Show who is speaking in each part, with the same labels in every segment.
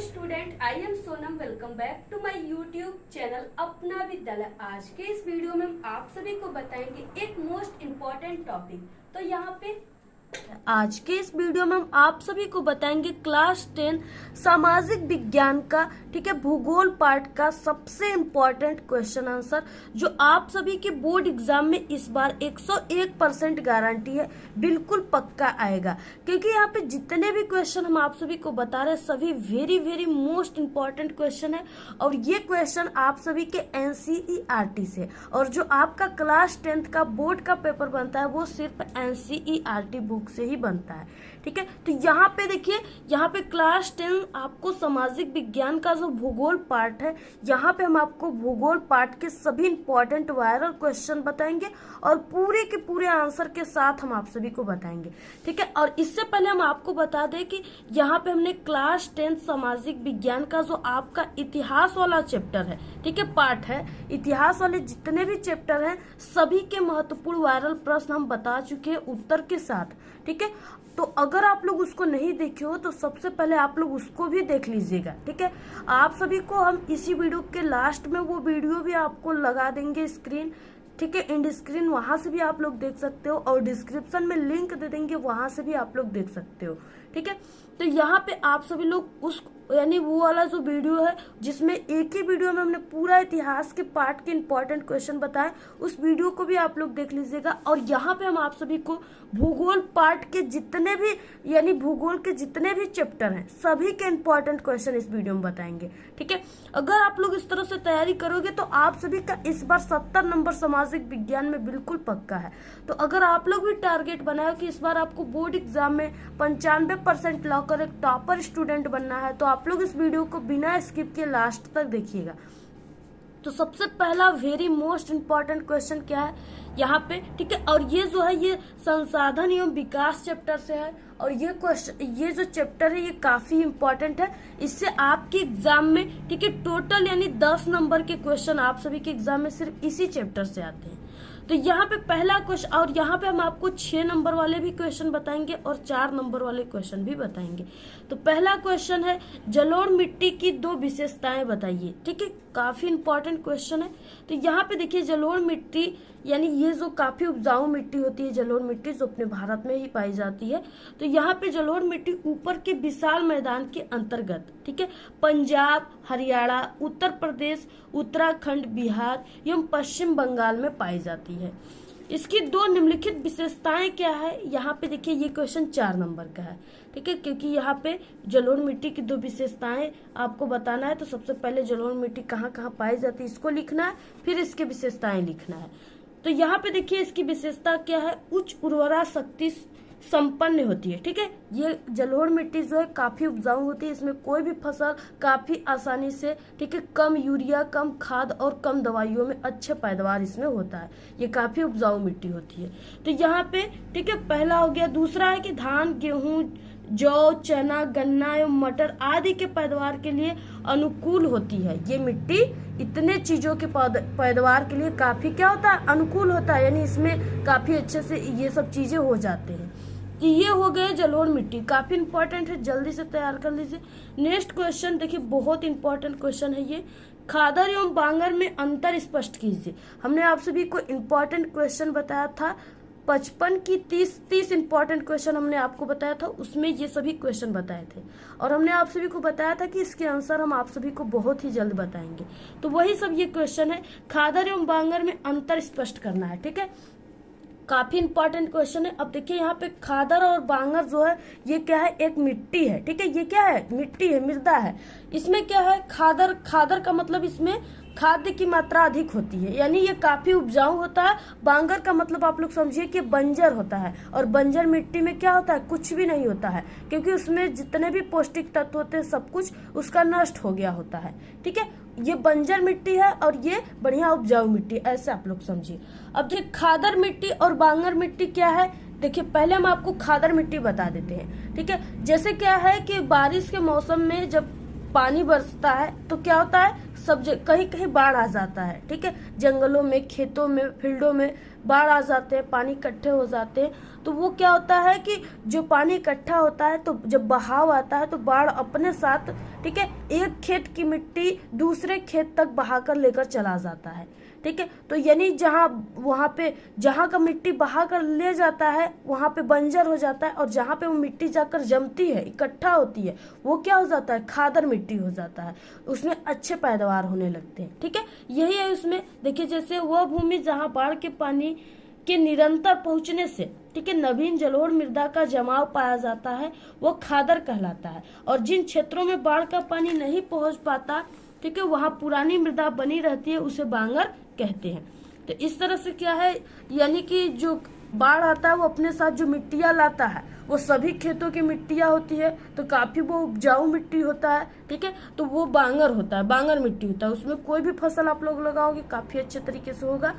Speaker 1: Student, I am Sonam. Welcome back to my YouTube channel Apna Vidyalaya. आज के इस वीडियो में हम आप सभी को बताएंगे एक मोस्ट इम्पोर्टेंट टॉपिक। तो यहाँ पे आज के इस वीडियो में हम आप सभी को बताएंगे क्लास 10 सामाजिक विज्ञान का, ठीक है, भूगोल पार्ट का सबसे इम्पोर्टेंट क्वेश्चन आंसर, जो आप सभी के बोर्ड एग्जाम में इस बार 101% गारंटी है, बिल्कुल पक्का आएगा। क्योंकि यहाँ पे जितने भी क्वेश्चन हम आप सभी को बता रहे हैं सभी very very most important question है। और ये क्वेश्चन आप सभी के NCERT से, और जो आपका क्लास 10 का बोर्ड का पेपर बनता है वो सिर्फ NCERT बुक से ही बनता है, ठीक है। तो यहाँ पे देखिए, यहाँ पे क्लास 10 आपको सामाजिक विज्ञान का जो भूगोल पार्ट है, यहाँ पे हम आपको भूगोल पार्ट के सभी इंपॉर्टेंट वायरल क्वेश्चन बताएंगे और पूरे के पूरे आंसर के साथ हम आप सभी को बताएंगे, ठीक है। और इससे पहले हम आपको बता दें कि यहाँ पे हमने क्लास 10 सामाजिक विज्ञान का जो आपका इतिहास वाला चैप्टर है, ठीक है, पार्ट है, इतिहास वाले जितने भी चैप्टर हैं सभी के महत्वपूर्ण वायरल प्रश्न हम बता चुके हैं उत्तर के साथ, ठीक है। तो अगर आप लोग उसको नहीं देखे हो तो सबसे पहले आप लोग उसको भी देख लीजिएगा, ठीक है। आप सभी को हम इसी वीडियो के लास्ट में वो वीडियो भी आपको लगा देंगे स्क्रीन, ठीक है, एंड स्क्रीन, वहां से भी आप लोग देख सकते हो, और डिस्क्रिप्शन में लिंक दे देंगे, वहां से भी आप लोग देख सकते हो, ठीक है। तो यहाँ पे आप सभी लोग उस यानी वो वाला जो वीडियो है जिसमें एक ही वीडियो में हमने पूरा इतिहास के पार्ट के इंपॉर्टेंट क्वेश्चन बताए, उस वीडियो को भी आप लोग देख लीजिएगा। और यहाँ पे हम आप सभी को भूगोल पार्ट के जितने भी यानी भूगोल के जितने भी चैप्टर हैं सभी के इंपॉर्टेंट क्वेश्चन इस वीडियो में बताएंगे, ठीक है। अगर आप लोग इस तरह से तैयारी करोगे तो आप सभी का इस बार 70 नंबर सामाजिक विज्ञान में बिल्कुल पक्का है। तो अगर आप लोग भी टारगेट बनाए कि इस बार आपको बोर्ड एग्जाम में 95% लाकर एक टॉपर स्टूडेंट बनना है, तो आप लोग इस वीडियो को बिना स्किप के लास्ट तक देखिएगा। तो सबसे पहला वेरी मोस्ट इम्पोर्टेंट क्वेश्चन क्या है यहाँ पे, ठीक है। और ये जो है ये संसाधन एवं विकास चैप्टर से है, और ये क्वेश्चन, ये जो चैप्टर है ये काफी इम्पोर्टेंट है। इससे आपके एग्जाम में, ठीक है, टोटल यानी 10 नंबर के क्वेश्चन आप सभी के एग्जाम में सिर्फ इसी चैप्टर से आते हैं। तो यहाँ पे पहला क्वेश्चन, और यहाँ पे हम आपको 6 नंबर वाले भी क्वेश्चन बताएंगे और 4 नंबर वाले क्वेश्चन भी बताएंगे। तो पहला क्वेश्चन है जलोढ़ मिट्टी की 2 विशेषताएं बताइए, ठीक है, काफी इंपॉर्टेंट क्वेश्चन है। तो यहाँ पे देखिए जलोढ़ मिट्टी यानी ये जो काफी उपजाऊ मिट्टी होती है, जलोढ़ मिट्टी जो अपने भारत में ही पाई जाती है। तो यहाँ पे जलोढ़ मिट्टी ऊपर के विशाल मैदान के अंतर्गत, ठीक है, पंजाब, हरियाणा, उत्तर प्रदेश, उत्तराखंड, बिहार एवं पश्चिम बंगाल में पाई जाती है। इसकी 2 निम्नलिखित विशेषताएं क्या है, यहाँ पे देखिए ये क्वेश्चन 4 नंबर का है, ठीक है। क्योंकि यहाँ पे जलोढ़ मिट्टी की 2 विशेषताएं आपको बताना है, तो सबसे पहले जलोढ़ मिट्टी कहाँ कहाँ पाई जाती है इसको लिखना है, फिर इसकी विशेषताएं लिखना है। तो यहाँ पे देखिए इसकी विशेषता क्या है, उच्च उर्वरा शक्ति संपन्न होती है, ठीक है। ये जलोढ़ मिट्टी जो है काफी उपजाऊ होती है, इसमें कोई भी फसल काफी आसानी से, ठीक है, कम यूरिया, कम खाद और कम दवाइयों में अच्छे पैदावार इसमें होता है। ये काफी उपजाऊ मिट्टी होती है। तो यहाँ पे, ठीक है, पहला हो गया। दूसरा है कि धान, गेहूं, जौ, चना, गन्ना एवं मटर आदि के पैदावार के लिए अनुकूल होती है। ये मिट्टी इतने चीजों के पैदावार के लिए काफी क्या होता है, अनुकूल होता है, यानी इसमें काफी अच्छे से ये सब चीजें हो जाते हैं। तो ये हो गए जलोढ़ मिट्टी, काफी इंपॉर्टेंट है, जल्दी से तैयार कर लीजिए। नेक्स्ट क्वेश्चन देखिए, बहुत इंपॉर्टेंट क्वेश्चन है ये, खादर एवं बांगर में अंतर स्पष्ट कीजिए। हमने आप सभी को इंपॉर्टेंट क्वेश्चन बताया था 55 की 30 इंपॉर्टेंट क्वेश्चन हमने आपको बताया था, उसमें ये सभी क्वेश्चन बताए थे, और हमने आप सभी को बताया था कि इसके आंसर हम आप सभी को बहुत ही जल्द बताएंगे। तो वही सब ये क्वेश्चन है, खादर एवं बांगर में अंतर स्पष्ट करना है, ठीक है, काफी इंपॉर्टेंट क्वेश्चन है। अब देखिए यहाँ पे खादर और बांगर जो है ये क्या है, एक मिट्टी है, ठीक है, ये क्या है, मिट्टी है, मृदा है। इसमें क्या है, खादर, खादर का मतलब इसमें खाद्य की मात्रा अधिक होती है, यानी ये काफी उपजाऊ होता है। बांगर का मतलब आप लोग समझिए कि बंजर होता है, और बंजर मिट्टी में क्या होता है, कुछ भी नहीं होता है, क्योंकि उसमें जितने भी पौष्टिक तत्व होते हैं सब कुछ उसका नष्ट हो गया होता है, ठीक है। ये बंजर मिट्टी है और ये बढ़िया उपजाऊ मिट्टी, ऐसे आप लोग समझिए। अब देखिए खादर मिट्टी और बांगर मिट्टी क्या है, देखिए पहले हम आपको खादर मिट्टी बता देते हैं, ठीक है। जैसे क्या है कि बारिश के मौसम में जब
Speaker 2: पानी बरसता है तो क्या होता है, सब कहीं कहीं बाढ़ आ जाता है। ठीक है, जंगलों में, खेतों में, फील्डों में बाढ़ आ जाते हैं, पानी इकट्ठे हो जाते हैं। तो वो क्या होता है कि जो पानी इकट्ठा होता है तो जब बहाव आता है तो बाढ़ अपने साथ, ठीक है, एक खेत की मिट्टी दूसरे खेत तक बहाकर लेकर चला जाता है। ठीक है, तो यानी वहां पे जहां का मिट्टी बहा कर ले जाता है वहां पे बंजर हो जाता है, और जहां पे वो मिट्टी जाकर जमती है, इकट्ठा होती है, वो क्या हो जाता है, खादर मिट्टी हो जाता है, उसमें अच्छे पैदावार होने लगते हैं। ठीक है, यही है उसमें। देखिए, जैसे वह भूमि जहाँ बाढ़ के पानी के निरंतर पहुंचने से, ठीक है, नवीन जलोढ़ मृदा का जमाव पाया जाता है, वो खादर कहलाता है। और जिन क्षेत्रों में बाढ़ का पानी नहीं पहुंच पाता, ठीक है, वहां पुरानी मृदा बनी रहती है, उसे बांगर कहते हैं। तो इस तरह से क्या है, यानी कि जो बाढ़ आता है वो अपने साथ जो मिट्टियां लाता है वो सभी खेतों की मिट्टियां होती है, तो काफी वो उपजाऊ मिट्टी होता है। ठीक है, तो वो बांगर होता है, बांगर मिट्टी होता है, उसमें कोई भी फसल आप लोग लगाओगे काफी अच्छे तरीके से होगा।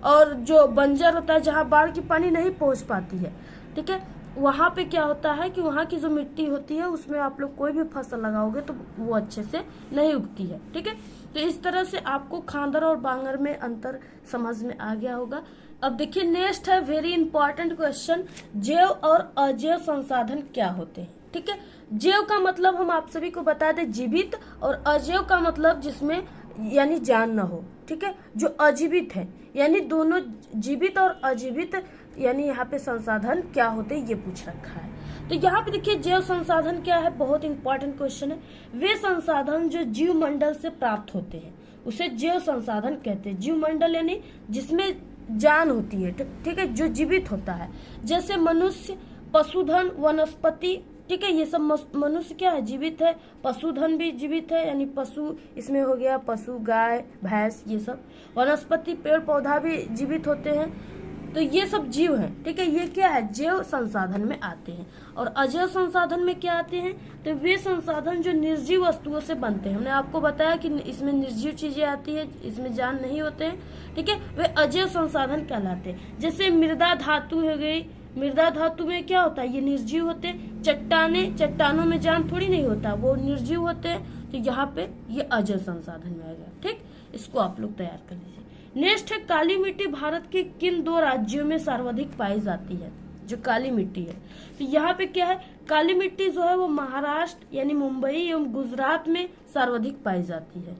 Speaker 2: और जो बंजर होता है, जहाँ बाढ़ की पानी नहीं पहुंच पाती है, ठीक है, वहां पे क्या होता है कि वहां की जो मिट्टी होती है उसमें आप लोग कोई भी फसल लगाओगे तो वो अच्छे से नहीं उगती है। ठीक है, तो इस तरह से आपको खादर और बांगर में अंतर समझ में आ गया होगा। अब देखिए, नेक्स्ट है वेरी इंपॉर्टेंट क्वेश्चन, जैव और अजैव संसाधन क्या होते हैं। ठीक है, जैव का मतलब हम आप सभी को बता दें जीवित, और अजैव का मतलब जिसमें यानी जान न हो। ठीक है, जो अजीवित है, यानी दोनों जीवित और अजीवित, यानी यहाँ पे संसाधन क्या होते हैं ये पूछ रखा है। तो यहाँ पे देखिए, जैव संसाधन क्या है, बहुत इंपॉर्टेंट क्वेश्चन है। वे संसाधन जो जीव मंडल से प्राप्त होते हैं उसे जैव संसाधन कहते हैं। जीव मंडल यानी जिसमें जान होती है, ठीक है, जो जीवित होता है, जैसे मनुष्य, पशुधन, वनस्पति। ठीक है, ये सब मनुष्य क्या है, जीवित है, पशुधन भी जीवित है, यानी पशु इसमें हो गया, पशु, गाय, भैंस, ये सब। वनस्पति, पेड़ पौधा भी जीवित होते हैं, तो ये सब जीव हैं। ठीक है, ये क्या है, जैव संसाधन में आते हैं। और अजैव संसाधन में क्या आते हैं, तो वे संसाधन जो निर्जीव वस्तुओं से बनते हैं। हमने आपको बताया कि इसमें निर्जीव चीजें आती है, इसमें जान नहीं होते हैं। ठीक है, वे अजैव संसाधन कहलाते हैं। जैसे मृदा धातु हो गई, मृदा धातु में क्या होता है, ये निर्जीव होते हैं। चट्टानों में जान थोड़ी नहीं होता, वो निर्जीव होते हैं, तो यहाँ पे ये अजैव संसाधन में आएगा। ठीक, इसको आप लोग तैयार कर लीजिए। नेक्स्ट है, काली मिट्टी भारत के किन 2 राज्यों में सर्वाधिक पाई जाती है। जो काली मिट्टी है, तो यहाँ पे क्या है, काली मिट्टी जो है वो महाराष्ट्र यानी मुंबई एवं गुजरात में सर्वाधिक पाई जाती है।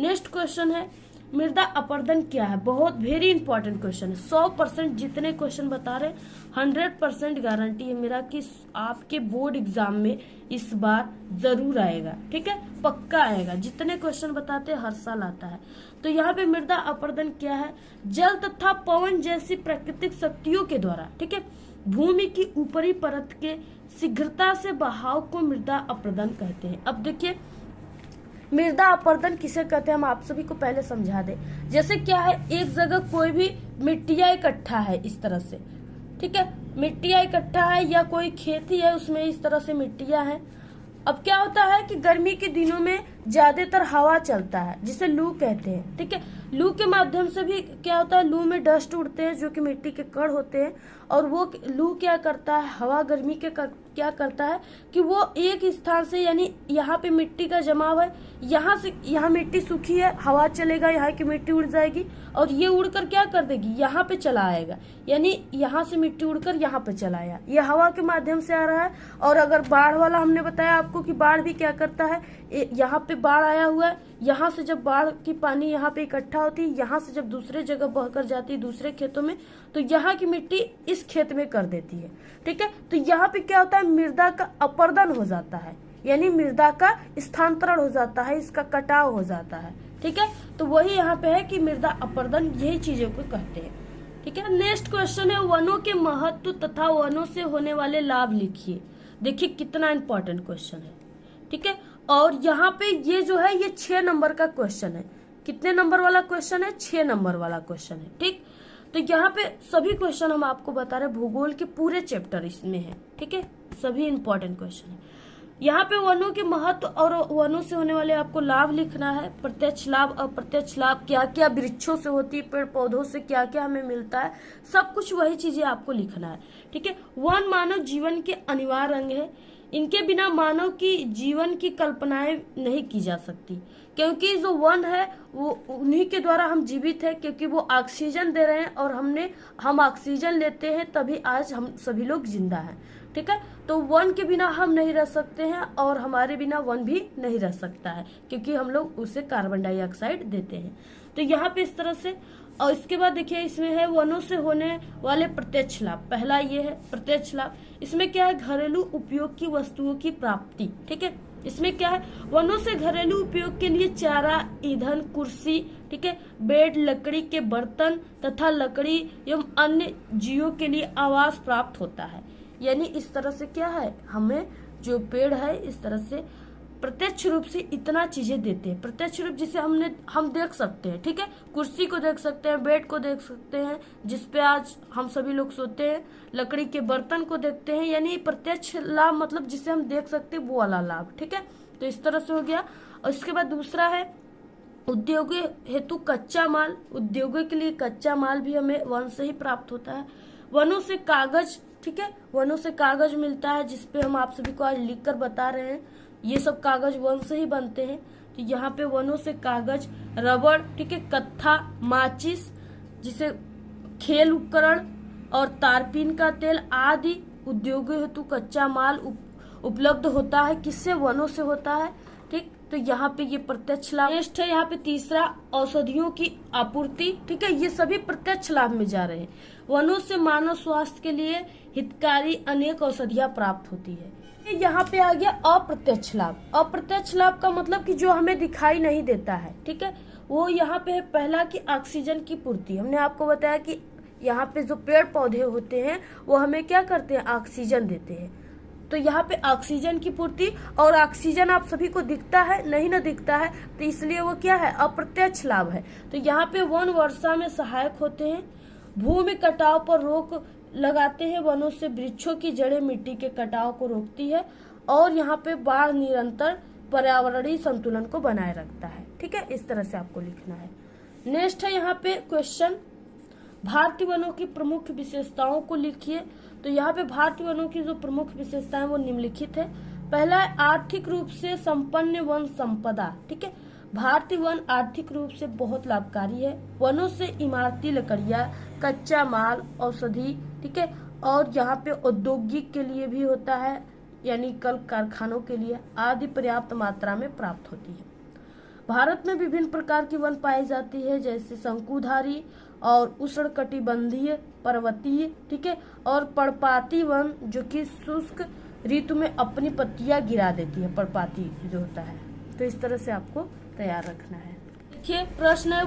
Speaker 2: नेक्स्ट क्वेश्चन है, मृदा अपरदन क्या है। बहुत वेरी इंपॉर्टेंट क्वेश्चन है। 100% जितने क्वेश्चन बता रहे 100% गारंटी है मेरा कि आपके बोर्ड एग्जाम में इस बार जरूर आएगा। ठीक है, पक्का आएगा। जितने क्वेश्चन बताते हैं हर साल आता है। तो यहाँ पे मृदा अपरदन क्या है, जल तथा पवन जैसी प्राकृतिक शक्तियों के द्वारा, ठीक है, भूमि की ऊपरी परत के शीघ्रता से बहाव को मृदा अपरदन कहते हैं। अब देखिए, मृदा अपरदन किसे कहते हैं हम आप सभी को पहले समझा दें। जैसे क्या है, एक जगह कोई भी मिट्टियां इकट्ठा है इस तरह से, ठीक है, मिट्टियां इकट्ठा है, या कोई खेती है उसमें इस तरह से मिट्टियां हैं। अब क्या होता है कि गर्मी के दिनों में ज्यादातर हवा चलता है जिसे लू कहते हैं। ठीक है, लू के माध्यम से भी क्या होता है, लू में डस्ट उड़ते हैं जो कि मिट्टी के कण होते हैं, और वो लू क्या करता है, हवा गर्मी के क्या करता है कि वो एक स्थान से, यानी यहाँ पे मिट्टी का जमाव है, यहाँ से यहाँ मिट्टी सूखी है, हवा चलेगा, यहाँ की मिट्टी उड़ जाएगी, और ये उड़कर क्या कर देगी, यहाँ पे चला आएगा, यानी यहाँ से मिट्टी उड़कर यहाँ पे चला आया, ये हवा के माध्यम से आ रहा है। और अगर बाढ़ वाला हमने बताया आपको कि बाढ़ भी क्या करता है, यहाँ पे बाढ़ आया हुआ है, यहाँ से जब बाढ़ की पानी यहाँ पे इकट्ठा होती है, यहाँ से जब दूसरे जगह बहकर जाती है दूसरे खेतों में, तो यहाँ की मिट्टी इस खेत में कर देती है। ठीक है, तो यहाँ पे क्या होता है, मृदा का अपरदन हो जाता है, यानी मृदा का स्थानांतरण हो जाता है, इसका कटाव हो जाता है। ठीक है, तो वही यहाँ पे है कि मृदा अपरदन, यही चीजों को कहते हैं। ठीक है, नेक्स्ट क्वेश्चन है, वनों के महत्व तथा वनों से होने वाले लाभ लिखिए। देखिए कितना इंपॉर्टेंट क्वेश्चन है। ठीक है, और यहाँ पे ये जो है ये 6 नंबर का क्वेश्चन है। कितने नंबर वाला क्वेश्चन है, 6 नंबर वाला क्वेश्चन है। ठीक, तो यहाँ पे सभी क्वेश्चन हम आपको बता रहे, भूगोल के पूरे चैप्टर इसमें है। ठीक है, सभी इंपॉर्टेंट क्वेश्चन है। यहाँ पे वनों के महत्व और वनों से होने वाले आपको लाभ लिखना है, प्रत्यक्ष लाभ, अप्रत्यक्ष लाभ, क्या क्या वृक्षों से होती है, पेड़ पौधों से क्या क्या हमें मिलता है, सब कुछ वही चीजें आपको लिखना है। ठीक है, वन मानव जीवन के अनिवार्य अंग है, इनके बिना मानव की जीवन की कल्पनाएं नहीं की जा सकती, क्योंकि जो वन है वो उन्हीं के द्वारा हम जीवित है, क्योंकि वो ऑक्सीजन दे रहे हैं और हम ऑक्सीजन लेते हैं, तभी आज हम सभी लोग जिंदा हैं। ठीक है, तो वन के बिना हम नहीं रह सकते हैं और हमारे बिना वन भी नहीं रह सकता है, क्योंकि हम लोग उसे कार्बन डाइऑक्साइड देते हैं। तो यहाँ पे इस तरह से, और इसके बाद देखिए इसमें है वनों से होने वाले प्रत्यक्ष लाभ। पहला ये है प्रत्यक्ष लाभ। इसमें क्या है, घरेलू उपयोग की वस्तुओं की प्राप्ति। ठीक है, इसमें क्या है, वनों से घरेलू उपयोग के लिए चारा, ईंधन, कुर्सी, ठीक है, बेड, लकड़ी के बर्तन तथा लकड़ी एवं अन्य जीवों के लिए आवास प्राप्त होता है। यानी इस तरह से क्या है, हमें जो पेड़ है इस तरह से प्रत्यक्ष रूप से इतना चीजें देते हैं। प्रत्यक्ष रूप जिसे हम देख सकते हैं। ठीक है, कुर्सी को देख सकते हैं, बेड को देख सकते हैं जिसपे आज हम सभी लोग सोते हैं, लकड़ी के बर्तन को देखते हैं। यानी प्रत्यक्ष लाभ मतलब जिसे हम देख सकते हैं वो वाला लाभ। ठीक है, तो इस तरह से हो गया। और इसके बाद दूसरा है उद्योगों हेतु कच्चा माल। उद्योगों के लिए कच्चा माल भी हमें वन से ही प्राप्त होता है। वनों से कागज, ठीक है, वनों से कागज मिलता है जिसपे हम आप सभी को आज लिखकर बता रहे हैं। ये सब कागज वन से ही बनते हैं। तो यहाँ पे वनों से कागज, रबड़, ठीक है, कत्था, माचिस, जिसे खेल उपकरण और तारपीन का तेल आदि उद्योगों हेतु कच्चा माल उपलब्ध होता है। किससे, वनों से होता है। ठीक, तो यहाँ पे ये प्रत्यक्ष लाभ। नेक्स्ट है यहाँ पे तीसरा, औषधियों की आपूर्ति। ठीक है, ये सभी प्रत्यक्ष लाभ में जा रहे हैं। वनों से मानव स्वास्थ्य के लिए हितकारी अनेक औषधियां प्राप्त होती है। यहाँ पे आ गया अप्रत्यक्ष लाभ। अप्रत्यक्ष लाभ का मतलब कि जो हमें दिखाई नहीं देता है। ठीक है, वो यहाँ पे है पहला कि ऑक्सीजन की पूर्ति। हमने आपको बताया कि यहाँ पे जो पेड़ पौधे होते हैं वो हमें क्या करते हैं, ऑक्सीजन देते हैं। तो यहाँ पे ऑक्सीजन की पूर्ति, और ऑक्सीजन आप सभी को दिखता है नहीं ना दिखता है, तो इसलिए वो क्या है, अप्रत्यक्ष लाभ है। तो यहाँ पे वन वर्षा में सहायक होते हैं, भूमि कटाव पर रोक लगाते हैं। वनों से वृक्षों की जड़ें मिट्टी के कटाव को रोकती है, और यहाँ पे बाढ़ निरंतर पर्यावरणीय संतुलन को बनाए रखता है। ठीक है, इस तरह से आपको लिखना है। नेक्स्ट है यहाँ पे क्वेश्चन, भारतीय वनों की प्रमुख विशेषताओं को लिखिए। तो यहाँ पे भारतीय वनों की जो प्रमुख विशेषताएं वो निम्नलिखित है। पहला है आर्थिक रूप से संपन्न वन संपदा। ठीक है, भारतीय वन आर्थिक रूप से बहुत लाभकारी है। वनों से इमारती लकड़ियां, कच्चा माल, औषधि, ठीक है, और यहाँ पे औद्योगिक के लिए भी होता है, यानी कल कारखानों के लिए आदि पर्याप्त मात्रा में प्राप्त होती है। भारत में विभिन्न प्रकार की वन पाई जाती है, जैसे शंकुधारी और उष्णकटिबंधीय, पर्वतीय, ठीक है, और पर्णपाती वन जो कि शुष्क ऋतु में अपनी पत्तियां गिरा देती है, पर्णपाती जो होता है। तो इस तरह से आपको तैयार रखना है। देखिए प्रश्न है,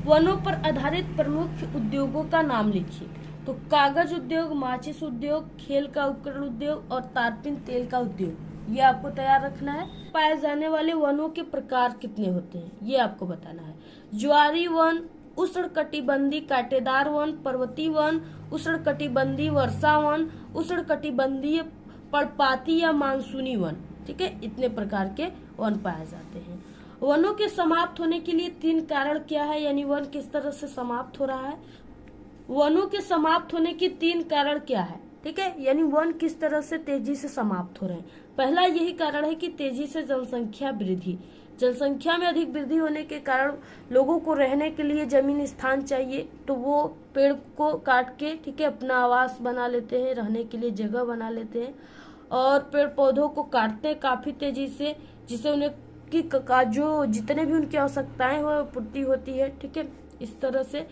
Speaker 2: वनों पर आधारित प्रमुख उद्योगों का नाम लिखिए। तो कागज उद्योग, माचिस उद्योग, खेल का उपकरण उद्योग और तारपीन तेल का उद्योग, ये आपको तैयार रखना है। पाए जाने वाले वनों के प्रकार कितने होते हैं ये आपको बताना है। ज्वारी वन, उष्णकटिबंधीय कांटेदार वन, पर्वतीय वन, उष्णकटिबंधीय वर्षा वन, उष्णकटिबंधीय पर्णपाती या मानसूनी वन। ठीक है, इतने प्रकार के वन पाए जाते हैं। वनों के समाप्त होने के लिए 3 कारण क्या है, यानी वन किस तरह से समाप्त हो रहा है। वनों के समाप्त होने के 3 कारण क्या है, ठीक है, यानी वन किस तरह से तेजी से समाप्त हो रहे हैं। पहला यही कारण है कि तेजी से जनसंख्या वृद्धि। जनसंख्या में अधिक वृद्धि होने के कारण लोगों को रहने के लिए जमीन स्थान चाहिए, तो वो पेड़ को काट के, ठीक है, अपना आवास बना लेते हैं, रहने के लिए जगह बना लेते हैं, और पेड़ पौधों को काटते हैं काफी तेजी से, जिससे उन्हें की जो जितने भी उनकी आवश्यकताएं हो पूर्ति होती है। ठीक है, इस तरह से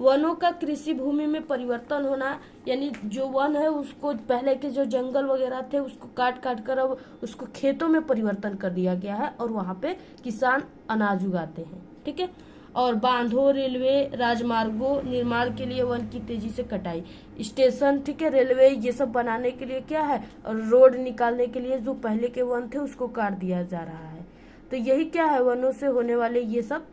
Speaker 2: वनों का कृषि भूमि में परिवर्तन होना, यानी जो वन है उसको पहले के जो जंगल वगैरह थे उसको काट कर अब उसको खेतों में परिवर्तन कर दिया गया है, और वहाँ पे किसान अनाज उगाते हैं। ठीक है, और बांधों, रेलवे, राजमार्गों निर्माण के लिए वन की तेजी से कटाई, स्टेशन, ठीक है, रेलवे, ये सब बनाने के लिए क्या है, और रोड निकालने के लिए जो पहले के वन थे उसको काट दिया जा रहा है। तो यही क्या है, वनों से होने वाले ये सब,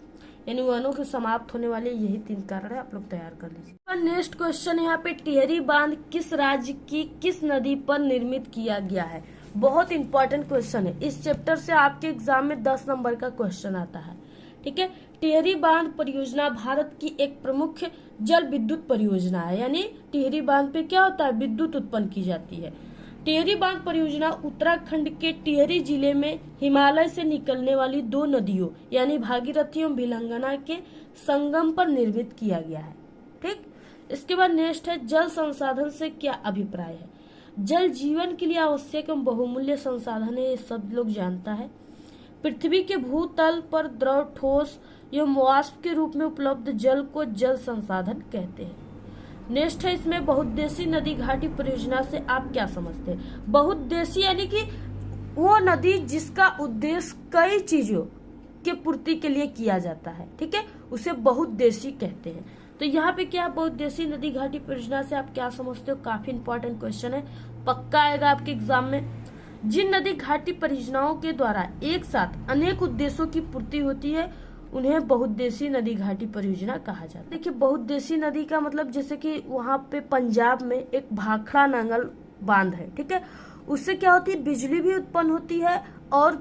Speaker 2: यानी वनों के समाप्त होने वाले यही 3 कारण है। आप लोग तैयार कर लीजिए। नेक्स्ट क्वेश्चन यहाँ पे, टिहरी बांध किस राज्य की किस नदी पर निर्मित किया गया है। बहुत इंपॉर्टेंट क्वेश्चन है, इस चैप्टर से आपके एग्जाम में 10 नंबर का क्वेश्चन आता है। ठीक है, टिहरी बांध परियोजना भारत की एक प्रमुख जल विद्युत परियोजना है, यानी टिहरी बांध पे क्या होता है, विद्युत उत्पन्न की जाती है। टिहरी बांध परियोजना उत्तराखंड के टिहरी जिले में हिमालय से निकलने वाली दो नदियों यानी भागीरथी एवं भिलंगना के संगम पर निर्मित किया गया है। ठीक, इसके बाद नेक्स्ट है जल संसाधन से क्या अभिप्राय है। जल जीवन के लिए आवश्यक एवं बहुमूल्य संसाधन है, ये सब लोग जानता है। पृथ्वी के भूतल पर द्रव, ठोस एवं वाष्प के रूप में उपलब्ध जल को जल संसाधन कहते हैं। नेक्स्ट है इसमें बहुउद्देशीय नदी घाटी परियोजना से आप क्या समझते हैं। बहुउद्देशीय यानी कि वो नदी जिसका उद्देश्य कई चीजों के पूर्ति के लिए किया जाता है, ठीक है, उसे बहुउद्देशीय कहते हैं। तो यहाँ पे क्या बहुउद्देशीय नदी घाटी परियोजना से आप क्या समझते हो, काफी इंपॉर्टेंट क्वेश्चन है, पक्का आएगा आपके एग्जाम में। जिन नदी घाटी परियोजनाओं के द्वारा एक साथ अनेक उद्देश्यों की पूर्ति होती है उन्हें बहुउद्देशीय नदी घाटी परियोजना कहा जाता है। देखिए बहुउद्देशीय नदी का मतलब जैसे कि वहाँ पे पंजाब में एक भाखड़ा नांगल बांध है, ठीक है, उससे क्या होती है, बिजली भी उत्पन्न होती है और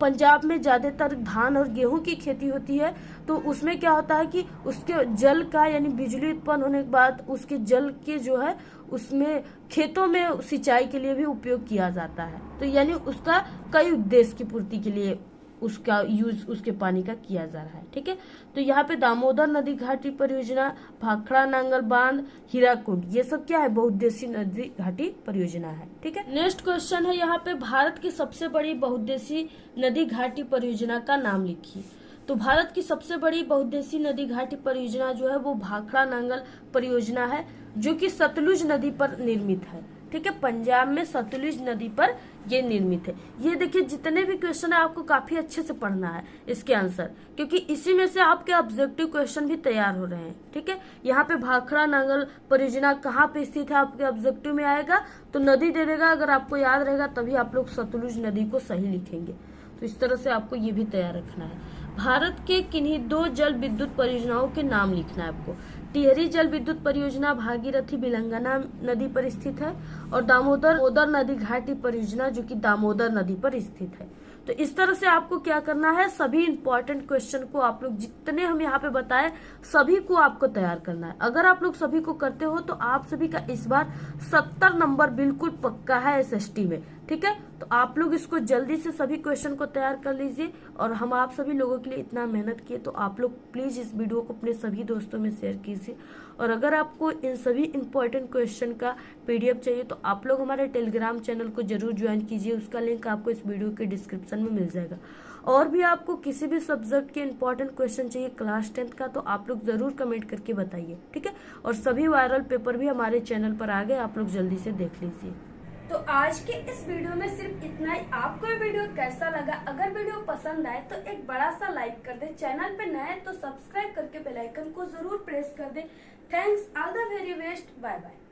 Speaker 2: पंजाब में ज्यादातर धान और गेहूं की खेती होती है। तो उसमें क्या होता है कि उसके जल का यानी बिजली उत्पन्न होने के बाद उसके जल के जो है उसमें खेतों में सिंचाई के लिए भी उपयोग किया जाता है। तो यानी उसका कई उद्देश्य की पूर्ति के लिए उसका यूज उसके पानी का किया जा रहा है, ठीक है। तो यहाँ पे दामोदर नदी घाटी परियोजना, भाखड़ा नांगल बांध, हीराकुंड, ये सब क्या है, बहुउद्देशीय नदी घाटी परियोजना है, ठीक है। नेक्स्ट क्वेश्चन है यहाँ पे भारत की सबसे बड़ी बहुउद्देशीय नदी घाटी परियोजना का नाम लिखिए। तो भारत की सबसे बड़ी बहुउद्देशीय नदी घाटी परियोजना जो है वो भाखड़ा नांगल परियोजना है, जो कि सतलुज नदी पर निर्मित है, ठीक है। पंजाब में सतलुज नदी पर ये निर्मित है। ये देखिए जितने भी क्वेश्चन है आपको काफी अच्छे से पढ़ना है इसके आंसर, क्योंकि इसी में से आपके ऑब्जेक्टिव क्वेश्चन भी तैयार हो रहे हैं, ठीक है। यहाँ पे भाखड़ा नांगल परियोजना कहाँ पे स्थित है आपके ऑब्जेक्टिव में आएगा, तो नदी दे देगा, अगर आपको याद रहेगा तभी आप लोग सतलुज नदी को सही लिखेंगे। तो इस तरह से आपको ये भी तैयार रखना है। भारत के किन्हीं दो जल विद्युत परियोजनाओं के नाम लिखना है आपको। टिहरी जल विद्युत परियोजना भागीरथी भिलंगना नदी पर स्थित है और दामोदर नदी घाटी परियोजना जो कि दामोदर नदी पर स्थित है। तो इस तरह से आपको क्या करना है, सभी इंपॉर्टेंट क्वेश्चन को आप लोग जितने हम यहाँ पे बताए सभी को आपको तैयार करना है। अगर आप लोग सभी को करते हो तो आप सभी का इस बार 70 नंबर बिल्कुल पक्का है SST में, ठीक है। तो आप लोग इसको जल्दी से सभी क्वेश्चन को तैयार कर लीजिए और हम आप सभी लोगों के लिए इतना मेहनत किए, तो आप लोग प्लीज इस वीडियो को अपने सभी दोस्तों में शेयर कीजिए। और अगर आपको इन सभी इंपॉर्टेंट क्वेश्चन का PDF चाहिए तो आप लोग हमारे टेलीग्राम चैनल को जरूर ज्वाइन कीजिए, उसका लिंक आपको इस वीडियो के डिस्क्रिप्शन में मिल जाएगा। और भी आपको किसी भी सब्जेक्ट के इंपॉर्टेंट क्वेश्चन चाहिए क्लास 10th का तो आप लोग जरूर कमेंट करके बताइए, ठीक है। और सभी वायरल पेपर भी हमारे चैनल पर आ गए, आप लोग जल्दी से देख लीजिए।
Speaker 1: तो आज के इस वीडियो में सिर्फ इतना ही। आपको ये वीडियो कैसा लगा, अगर वीडियो पसंद आए तो एक बड़ा सा लाइक कर दे, चैनल पे नए हैं तो सब्सक्राइब करके बेल आइकन को जरूर प्रेस कर दे। Thanks, all the very best, bye bye.